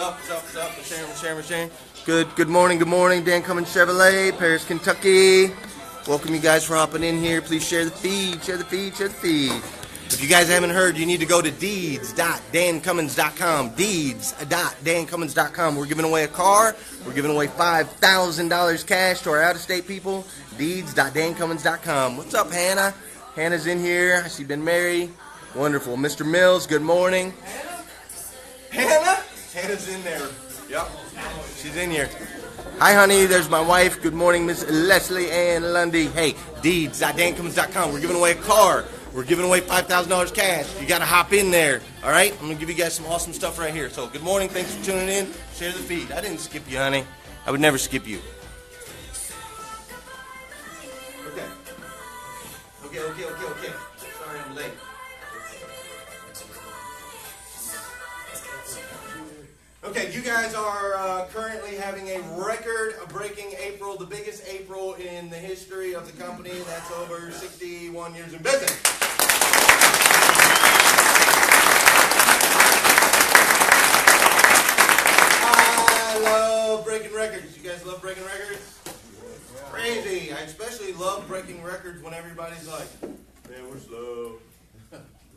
What's up? We're sharing. Good morning. Dan Cummins Chevrolet, Paris, Kentucky. Welcome you guys for hopping in here. Please share the feed. If you guys haven't heard, you need to go to deeds.dancummins.com. Deeds.dancummins.com. We're giving away a car. We're giving away $5,000 cash to our out-of-state people. Deeds.dancummins.com. What's up, Hannah? Hannah's in here. I see Ben Mary. Wonderful. Mr. Mills, good morning. Hannah? Hannah's in there. Yep. She's in here. Hi, honey. There's my wife. Good morning, Miss Leslie Ann Lundy. Hey, deeds.dancummins.com. We're giving away a car. We're giving away $5,000 cash. You got to hop in there. All right? I'm going to give you guys some awesome stuff right here. So, good morning. Thanks for tuning in. Share the feed. I didn't skip you, honey. I would never skip you. Okay. Sorry I'm late. Okay, you guys are currently having a record-breaking April, the biggest April in the history of the company. That's over 61 years in business. I love breaking records. You guys love breaking records? Crazy. I especially love breaking records when everybody's like, man, we're slow.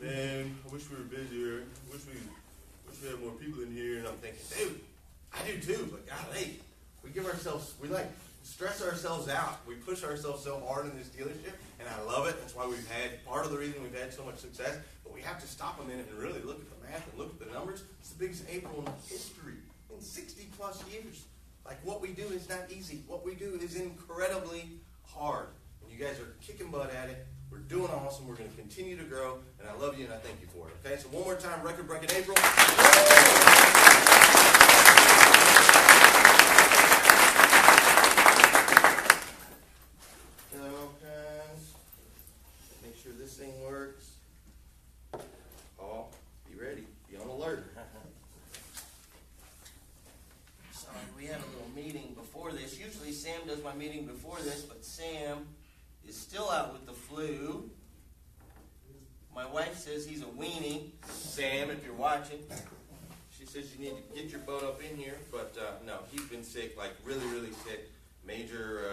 Man, I wish we were busier. I wish we had more people in here. And I'm thinking, dude, I do too, but golly, we stress ourselves out. We push ourselves so hard in this dealership, and I love it. That's why part of the reason we've had so much success, but we have to stop a minute and really look at the math and look at the numbers. It's the biggest April in history in 60 plus years. Like, what we do is not easy. What we do is incredibly hard. And you guys are kicking butt at it. We're doing awesome. We're going to continue to grow. And I love you and I thank you for it. Okay, so one more time, record-breaking April. Hello, guys. Make sure this thing works. Oh, be ready. Be on alert. Sorry, we had a little meeting before this. Usually Sam does my meeting before this, but Sam is still out with the flu. My wife says he's a weenie. Sam, if you're watching, she says you need to get your butt up in here. But no, he's been sick, like really sick. Major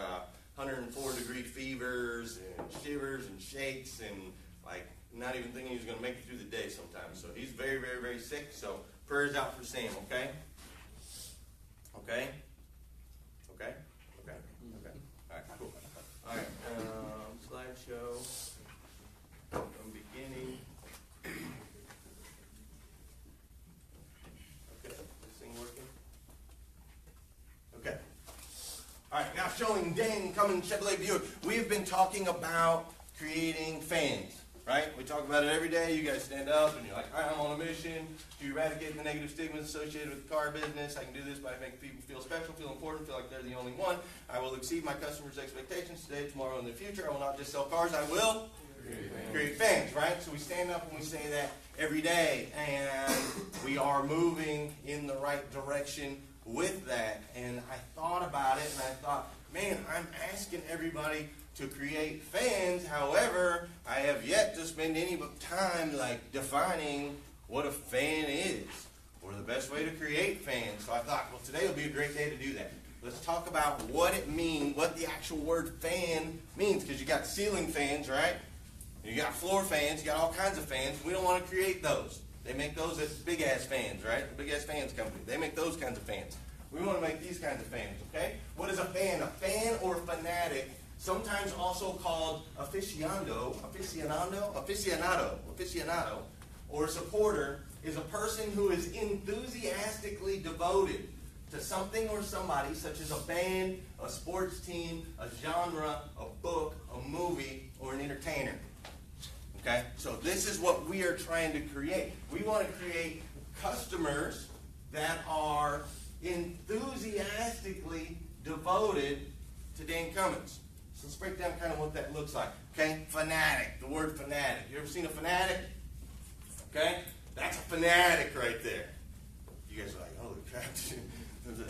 104-degree fevers and shivers and shakes and like not even thinking he's going to make it through the day sometimes. So he's very sick. So prayers out for Sam, okay? Okay. All right, cool. All right, slideshow from beginning. Okay, this thing working? Okay. All right, now showing Dan Cummins Chevrolet Buick. We've been talking about creating fans. Right? We talk about it every day. You guys stand up and you're like, all right, I'm on a mission to eradicate the negative stigmas associated with the car business. I can do this by making people feel special, feel important, feel like they're the only one. I will exceed my customers' expectations today, tomorrow, and in the future. I will not just sell cars. I will create fans, right? So we stand up and we say that every day, and we are moving in the right direction with that. And I thought about it, and I thought, man, I'm asking everybody to create fans. However, I have yet to spend any time like defining what a fan is or the best way to create fans. So I thought, well, today will be a great day to do that. Let's talk about what it means, what the actual word fan means, because you got ceiling fans, right? You got floor fans, you got all kinds of fans. We don't want to create those. They make those at Big Ass Fans, right? The Big Ass Fans company. They make those kinds of fans. We want to make these kinds of fans, okay? What is a fan? A fan or fanatic, sometimes also called aficionado, or supporter, is a person who is enthusiastically devoted to something or somebody, such as a band, a sports team, a genre, a book, a movie, or an entertainer. Okay? So this is what we are trying to create. We want to create customers that are enthusiastically devoted to Dan Cummins. So let's break down kind of what that looks like. Okay? Fanatic. The word fanatic. You ever seen a fanatic? Okay? That's a fanatic right there. You guys are like, holy crap. This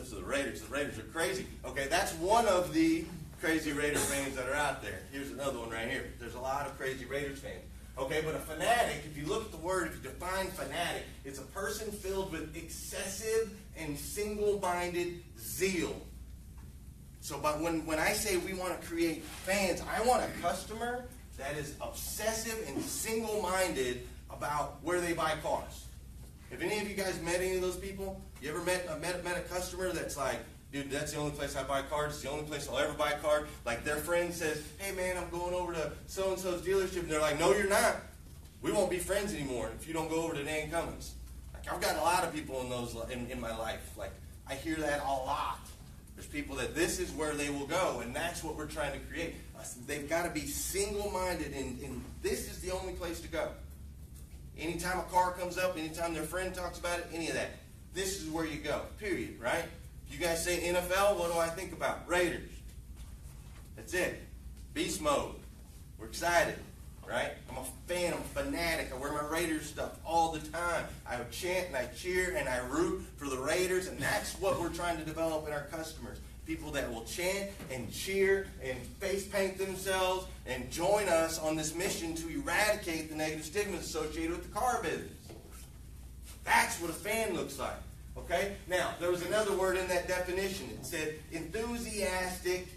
is the Raiders. The Raiders are crazy. Okay, that's one of the crazy Raiders fans that are out there. Here's another one right here. There's a lot of crazy Raiders fans. Okay, but a fanatic, if you look at the word, if you define fanatic, it's a person filled with excessive and single-minded zeal. So but when I say we want to create fans, I want a customer that is obsessive and single-minded about where they buy cars. If any of you guys met any of those people, you ever met a customer that's like, dude, that's the only place I buy cars. It's the only place I'll ever buy a car. Like their friend says, hey man, I'm going over to so-and-so's dealership. And they're like, no, you're not. We won't be friends anymore if you don't go over to Dan Cummins. Like I've got a lot of people in my life. Like I hear that a lot. There's people that this is where they will go, and that's what we're trying to create. They've got to be single-minded, and this is the only place to go. Anytime a car comes up, anytime their friend talks about it, any of that, this is where you go, period, right? If you guys say NFL, what do I think about? Raiders. That's it. Beast mode. We're excited, right? I'm a fan. I'm a fanatic. I wear my Raiders stuff all the time. I chant and I cheer and I root for the Raiders, and that's what we're trying to develop in our customers. People that will chant and cheer and face paint themselves and join us on this mission to eradicate the negative stigmas associated with the car business. That's what a fan looks like. Okay? Now, there was another word in that definition. It said enthusiastic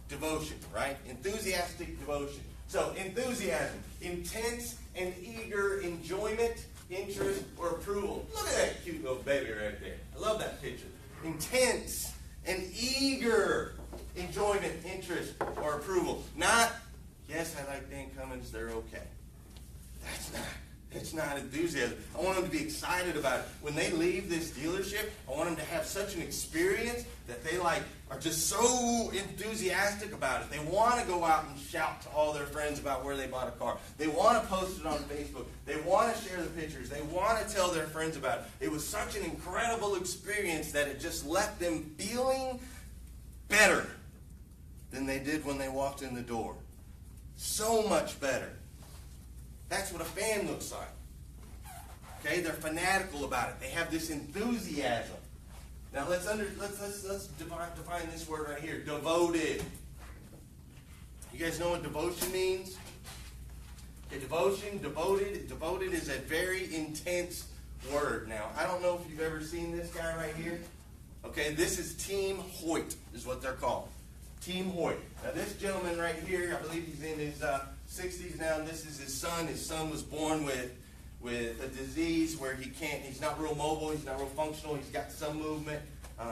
devotion, right? Enthusiastic devotion. So, enthusiasm, intense and eager enjoyment, interest, or approval. Look at that cute little baby right there. I love that picture. Intense and eager enjoyment, interest, or approval. Not, yes, I like Dan Cummins, they're okay. It's not enthusiasm. I want them to be excited about it. When they leave this dealership, I want them to have such an experience that they are just so enthusiastic about it. They want to go out and shout to all their friends about where they bought a car. They want to post it on Facebook. They want to share the pictures. They want to tell their friends about it. It was such an incredible experience that it just left them feeling better than they did when they walked in the door. So much better. That's what a fan looks like. Okay, they're fanatical about it. They have this enthusiasm. Now let's define this word right here. Devoted. You guys know what devotion means? Okay, devotion, devoted is a very intense word. Now, I don't know if you've ever seen this guy right here. Okay, this is Team Hoyt, is what they're called. Team Hoyt. Now this gentleman right here, I believe he's in his 60s now, and this is his son. His son was born with a disease where he's not real mobile, he's not real functional, he's got some movement,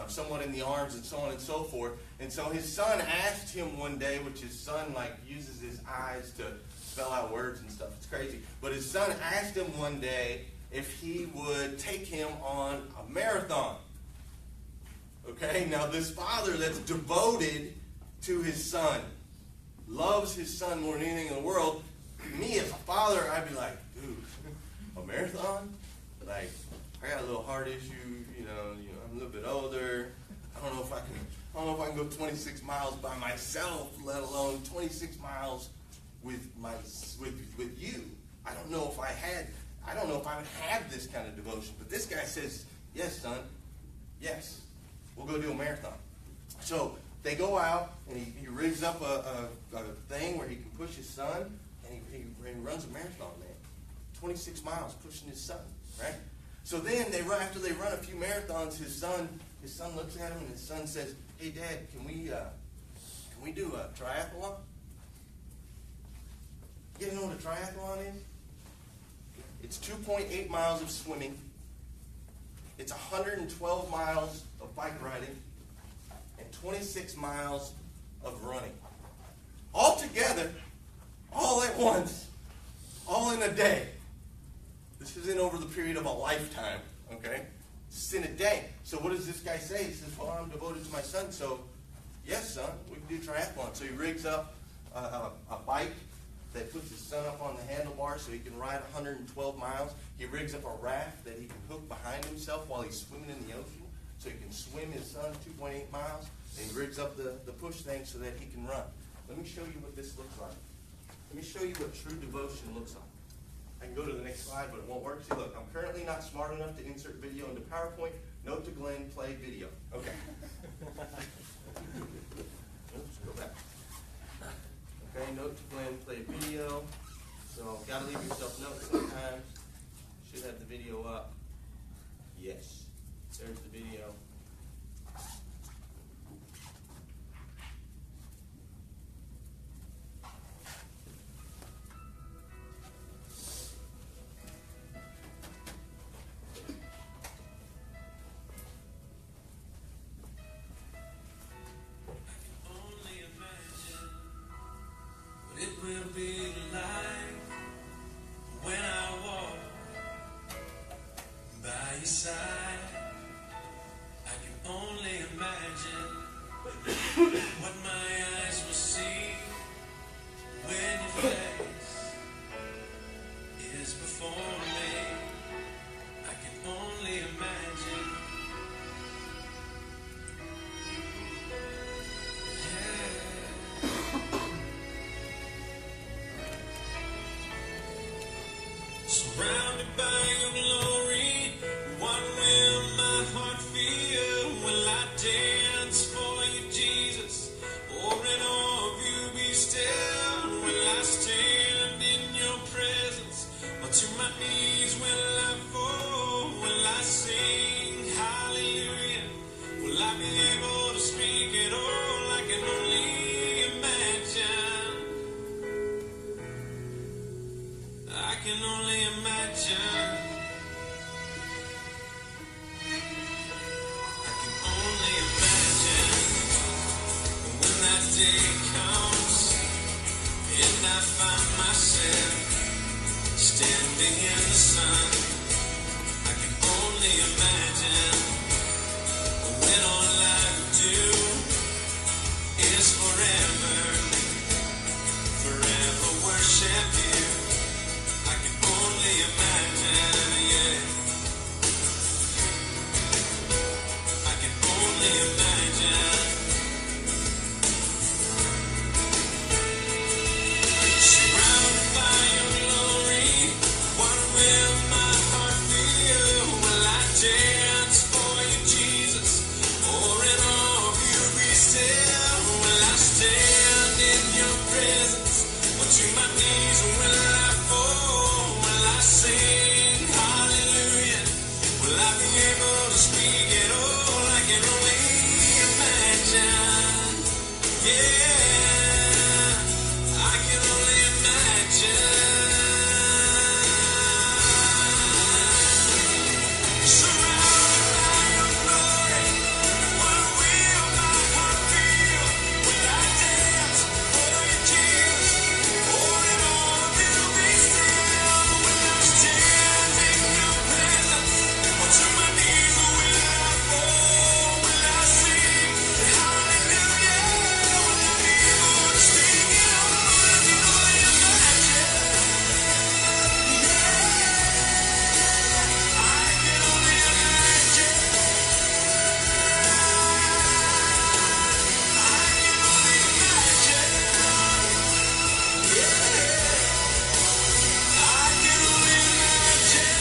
somewhat in the arms and so on and so forth. And so his son asked him one day, which his son uses his eyes to spell out words and stuff, it's crazy. But his son asked him one day if he would take him on a marathon. Okay, now this father that's devoted to his son, loves his son more than anything in the world. Me as a father, I'd be like, dude, a marathon? Like, I got a little heart issue, I'm a little bit older. I don't know if I can go 26 miles by myself, let alone 26 miles with you. I don't know if I would have this kind of devotion. But this guy says, yes, son, yes, we'll go do a marathon. So they go out, and he rigs up a thing where he can push his son, and he runs a marathon, man. 26 miles pushing his son, right? So then after they run a few marathons, his son looks at him, and his son says, hey, Dad, can we do a triathlon? You guys know what a triathlon is? It's 2.8 miles of swimming. It's 112 miles of bike riding. And 26 miles of running. All together, all at once, all in a day. This is in over the period of a lifetime, okay? This is in a day. So what does this guy say? He says, well, I'm devoted to my son, so yes, son, we can do triathlon. So he rigs up a bike that puts his son up on the handlebar so he can ride 112 miles. He rigs up a raft that he can hook behind himself while he's swimming in the ocean, so he can swim his son 2.8 miles. And he rigs up the push thing so that he can run. Let me show you what this looks like. Let me show you what true devotion looks like. I can go to the next slide, but it won't work. See, look, I'm currently not smart enough to insert video into PowerPoint. Note to Glenn, play video. Okay. Oops, go back. Okay, note to Glenn, play video. So, gotta leave yourself notes sometimes. Should have the video up. Yes, there's the video. It will be like when I walk by your side. I can only imagine what my eyes will see when your face is before me. I can only imagine. Surrounded by your glory, what will my heart feel? Will I dance for you, Jesus? Or in awe of you be still? Will I stand in your presence? Or to my knees will I fall? Will I sing hallelujah? Will I be able to speak at all? I can only imagine. I can only imagine. I can only imagine when that day comes and I find myself standing in the sun. I can only imagine when all I do is forever worship you. I can only imagine, yeah. I can only imagine. Surrounded by your glory, what will my heart feel? Will I dance for you, Jesus? Or in awe of you be still? Will I stand in your presence? Or to my knees will I fall? Will I sing hallelujah? Will I be able to speak at all? I can only imagine. Yeah, I can only imagine. Surrounded by your glory, what will my heart feel? Will I dance for you, Jesus? Or in awe of you be still? Will I stand in your presence? Or to my knees will I fall? Will I sing hallelujah? Will I be able to speak at all? I can only imagine. I can only imagine. I can only imagine.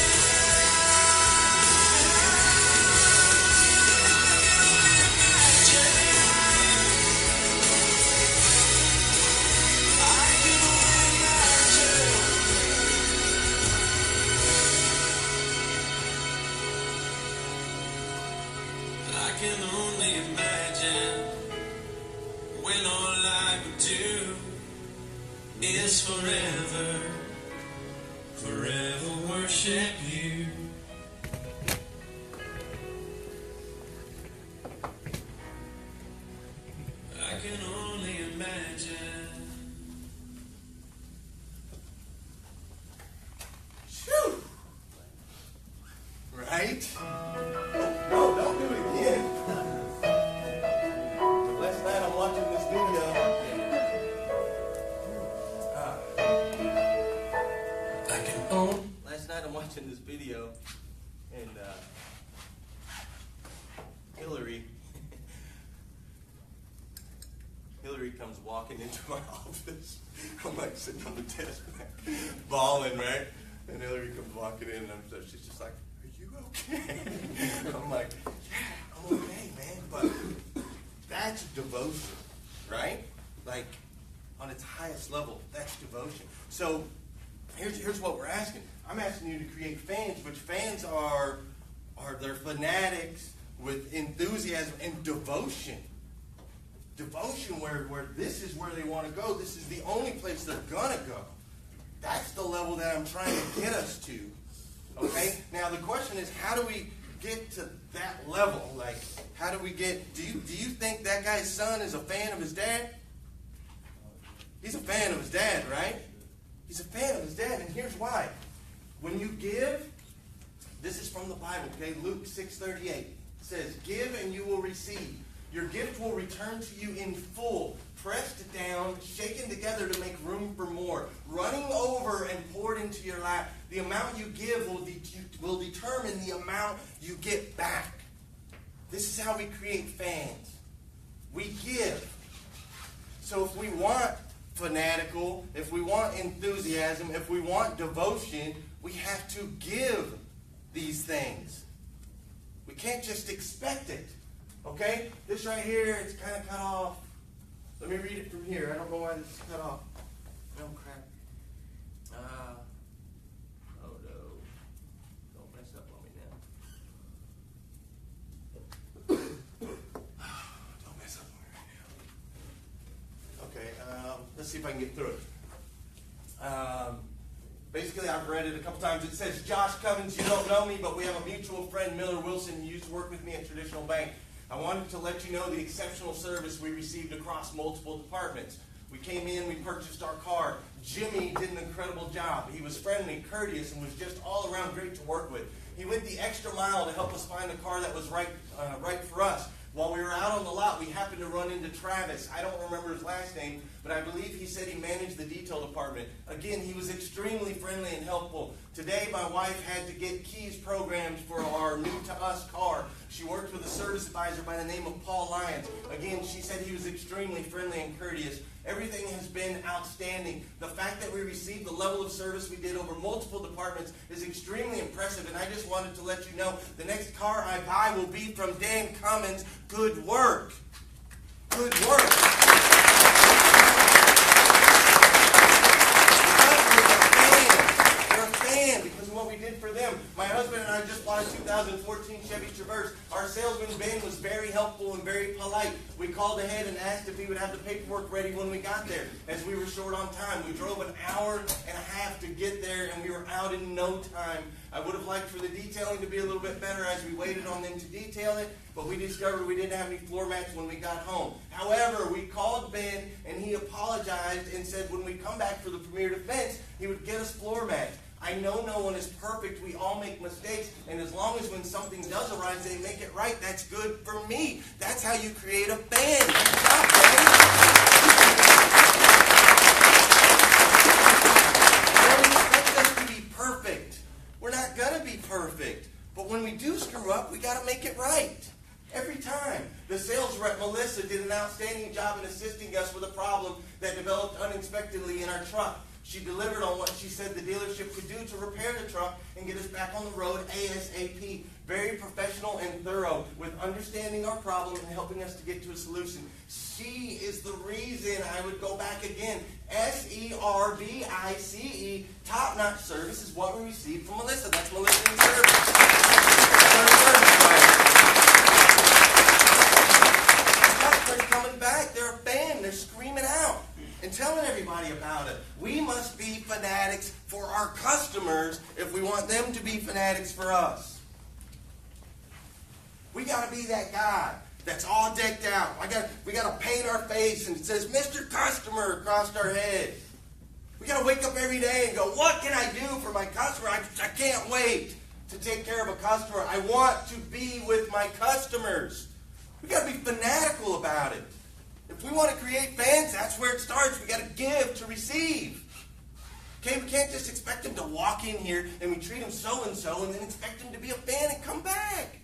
I can only I can only imagine when all I would do is forever worship you. I can only imagine. Phew. Right? No, don't do it again. Last night I'm watching this video. Last night I'm watching this video, and Hillary comes walking into my office. I'm like sitting on the desk, bawling, right? And Hillary comes walking in, and she's just like, "Are you okay?" I'm like, "Yeah, I'm okay, man." But that's devotion, right? Like on its highest level, that's devotion. So here's what we're asking. I'm asking you to create fans, but fans are they're fanatics with enthusiasm and devotion. Devotion where this is where they want to go. This is the only place they're going to go. That's the level that I'm trying to get us to. Okay? Now the question is, how do we get to that level? Like, how do we get, do you think that guy's son is a fan of his dad? He's a fan of his dad, right? He's a fan of his dad, and here's why. When you give, this is from the Bible, okay? Luke 6:38. It says, give and you will receive. Your gift will return to you in full, pressed down, shaken together to make room for more, running over and poured into your lap. The amount you give will determine the amount you get back. This is how we create fans. We give. So if we want fanatical, if we want enthusiasm, if we want devotion, we have to give these things. We can't just expect it. Okay? This right here, it's kind of cut off. Let me read it from here. I don't know why this is cut off. No crap. Oh no. Don't mess up on me now. Don't mess up on me right now. Okay, let's see if I can get through it. Basically, I've read it a couple times. It says, Josh Covens, you don't know me, but we have a mutual friend, Miller Wilson, who used to work with me at Traditional Bank. I wanted to let you know the exceptional service we received across multiple departments. We came in, we purchased our car. Jimmy did an incredible job. He was friendly, courteous, and was just all around great to work with. He went the extra mile to help us find a car that was right for us. While we were out on the lot, we happened to run into Travis. I don't remember his last name, but I believe he said he managed the detail department. Again, he was extremely friendly and helpful. Today, my wife had to get keys programmed for our new-to-us car. She worked with a service advisor by the name of Paul Lyons. Again, she said he was extremely friendly and courteous. Everything has been outstanding. The fact that we received the level of service we did over multiple departments is extremely impressive, and I just wanted to let you know the next car I buy will be from Dan Cummins. Good work. Good work. They're a fan because of what we did for them. My husband and I just bought a 2014 Chevy Traverse. Our salesman, Ben, was very helpful and very polite. We called ahead and asked if he would have the paperwork ready when we got there, as we were short on time. We drove an hour and a half to get there, and we were out in no time. I would have liked for the detailing to be a little bit better as we waited on them to detail it, but we discovered we didn't have any floor mats when we got home. However, we called Ben, and he apologized and said when we come back for the Premier Defense, he would get us floor mats. I know no one is perfect. We all make mistakes. And as long as when something does arise, they make it right, that's good for me. That's how you create a fan. Good job, Ben. Don't expect us to be perfect. We're not going to be perfect. But when we do screw up, we got to make it right. Every time. The sales rep, Melissa, did an outstanding job in assisting us with a problem that developed unexpectedly in our truck. She delivered on what she said the dealership could do to repair the truck and get us back on the road ASAP. Very professional and thorough with understanding our problem and helping us to get to a solution. She is the reason I would go back again. SERVICE, top-notch service is what we received from Melissa. That's Melissa in service. They're coming back. They're a fan. They're screaming out and telling everybody about it. We must be fanatics for our customers if we want them to be fanatics for us. We got to be that guy that's all decked out. We got to paint our face and it says Mr. Customer across our head. We got to wake up every day and go, what can I do for my customer? I can't wait to take care of a customer. I want to be with my customers. We got to be fanatical about it. If we want to create fans, that's where it starts. We got to give to receive. Okay, we can't just expect them to walk in here and we treat them so-and-so and then expect them to be a fan and come back.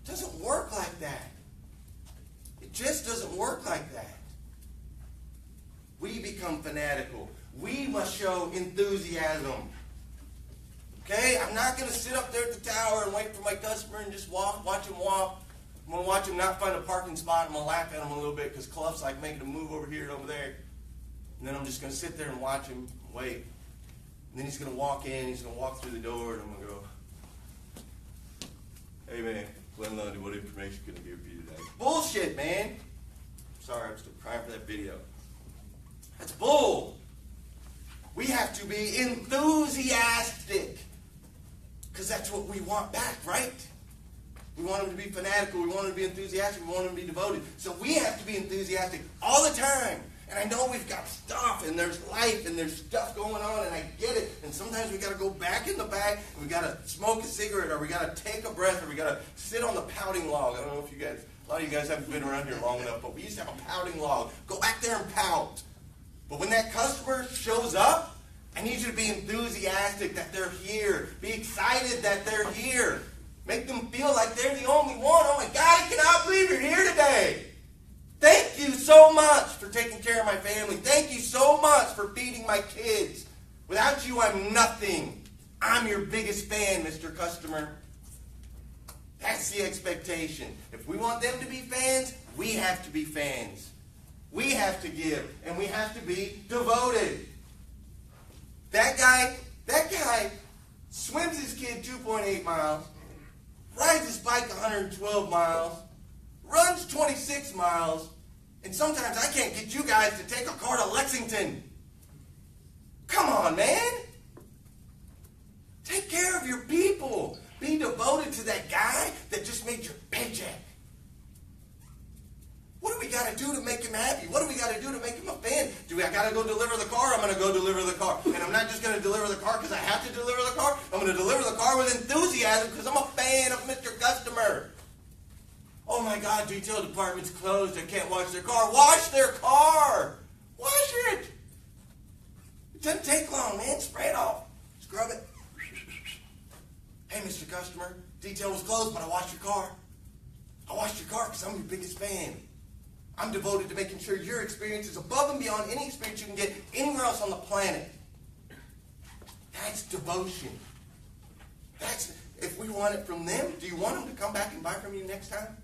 It doesn't work like that. It just doesn't work like that. We become fanatical. We must show enthusiasm. Okay, I'm not going to sit up there at the tower and wait for my customer and just watch him walk. I'm going to watch him not find a parking spot. I'm going to laugh at him a little bit because Clough's like making a move over here and over there. And then I'm just going to sit there and watch him wait. And then he's going to walk in, he's going to walk through the door, and I'm going to go, hey man, Glenn Lundy, what information can I give you today? Bullshit, man. Sorry, I'm still crying for that video. That's bull. We have to be enthusiastic. Because that's what we want back, right? We want them to be fanatical. We want them to be enthusiastic. We want them to be devoted. So we have to be enthusiastic all the time. And I know we've got stuff, and there's life, and there's stuff going on, and I get it. And sometimes we got to go back in the back, and we got to smoke a cigarette, or we got to take a breath, or we got to sit on the pouting log. I don't know if you guys, a lot of you guys haven't been around here long enough, but we used to have a pouting log. Go back there and pout. But when that customer shows up, I need you to be enthusiastic that they're here. Be excited that they're here. Make them feel like they're the only one. Oh my God, I cannot believe you're here today. Thank you so much for taking care of my family. Thank you so much for feeding my kids. Without you, I'm nothing. I'm your biggest fan, Mr. Customer. That's the expectation. If we want them to be fans, we have to be fans. We have to give, and we have to be devoted. That guy swims his kid 2.8 miles, rides his bike 112 miles, runs 26 miles, and sometimes I can't get you guys to take a car to Lexington. Come on, man. Take care of your people. Be devoted to that guy that just made your paycheck. What do we got to do to make him happy? What do we got to do to make him a fan? I got to go deliver the car? I'm going to go deliver the car. And I'm not just going to deliver the car because I have to deliver the car. I'm going to deliver the car with enthusiasm because I'm a fan of Mr. Customer. Oh my God, detail department's closed. I can't wash their car. Wash their car. Wash it. It doesn't take long, man. Spray it off. Scrub it. Hey, Mr. Customer, detail was closed, but I washed your car. I washed your car because I'm your biggest fan. I'm devoted to making sure your experience is above and beyond any experience you can get anywhere else on the planet. That's devotion. If we want it from them, do you want them to come back and buy from you next time?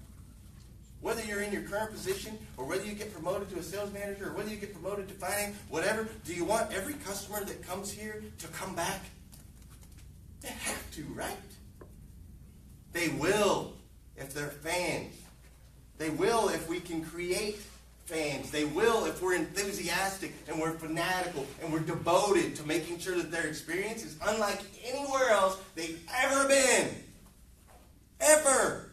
Whether you're in your current position, or whether you get promoted to a sales manager, or whether you get promoted to finance, whatever, do you want every customer that comes here to come back? They have to, right? They will if they're fans. They will if we can create fans. They will if we're enthusiastic and we're fanatical and we're devoted to making sure that their experience is unlike anywhere else they've ever been. Ever.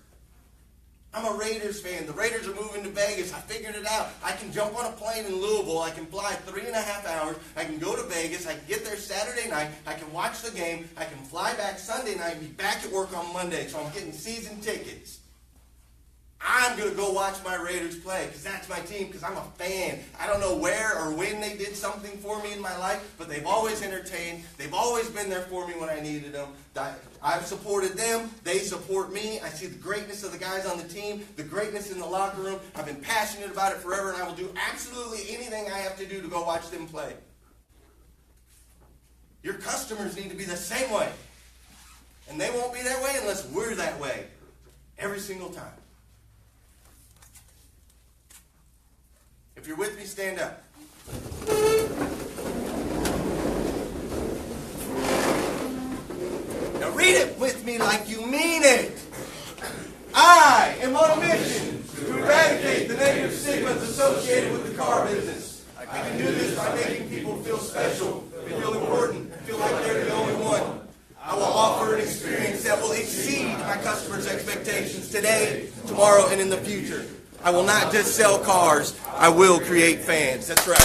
I'm a Raiders fan. The Raiders are moving to Vegas. I figured it out. I can jump on a plane in Louisville. I can fly 3.5 hours. I can go to Vegas. I can get there Saturday night. I can watch the game. I can fly back Sunday night and be back at work on Monday. So I'm getting season tickets. I'm going to go watch my Raiders play because that's my team, because I'm a fan. I don't know where or when they did something for me in my life, but they've always entertained. They've always been there for me when I needed them. I've supported them. They support me. I see the greatness of the guys on the team, the greatness in the locker room. I've been passionate about it forever, and I will do absolutely anything I have to do to go watch them play. Your customers need to be the same way. And they won't be that way unless we're that way every single time. If you're with me, stand up. Now read it with me like you mean it. I am on a mission to eradicate the negative stigmas associated with the car business. I can do this by making people feel special, feel important, feel like they're the only one. I will offer an experience that will exceed my customers' expectations today, tomorrow, and in the future. I will not just sell cars, I will create fans. That's right.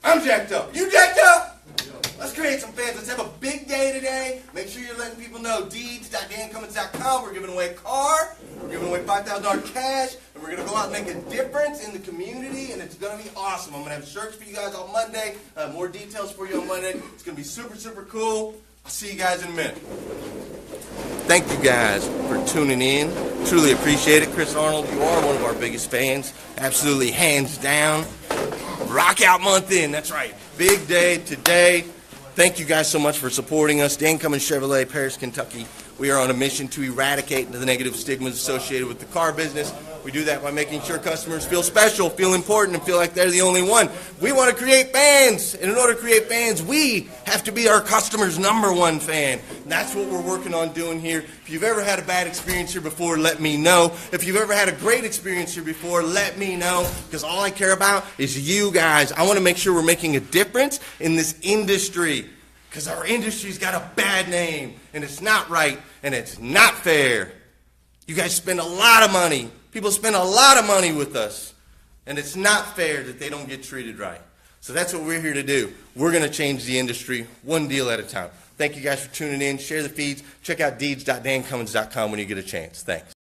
I'm jacked up. You jacked up? Let's create some fans. Let's have a big day today. Make sure you're letting people know. Deeds.dancummins.com. We're giving away a car. We're giving away $5,000 cash. And we're going to go out and make a difference in the community. And it's going to be awesome. I'm going to have shirts for you guys on Monday. More details for you on Monday. It's going to be super, super cool. I'll see you guys in a minute. Thank you guys for tuning in. Truly appreciate it. Chris Arnold, you are one of our biggest fans. Absolutely hands down. Rock out month in. That's right. Big day today. Thank you guys so much for supporting us. Dan Cummins Chevrolet, Paris, Kentucky. We are on a mission to eradicate the negative stigmas associated with the car business. We do that by making sure customers feel special, feel important, and feel like they're the only one. We want to create fans, and in order to create fans, we have to be our customer's #1 fan. And that's what we're working on doing here. If you've ever had a bad experience here before, let me know. If you've ever had a great experience here before, let me know, because all I care about is you guys. I want to make sure we're making a difference in this industry, because our industry's got a bad name, and it's not right, and it's not fair. You guys spend a lot of money. People spend a lot of money with us, and it's not fair that they don't get treated right. So that's what we're here to do. We're going to change the industry one deal at a time. Thank you guys for tuning in. Share the feeds. Check out deeds.dancummins.com when you get a chance. Thanks.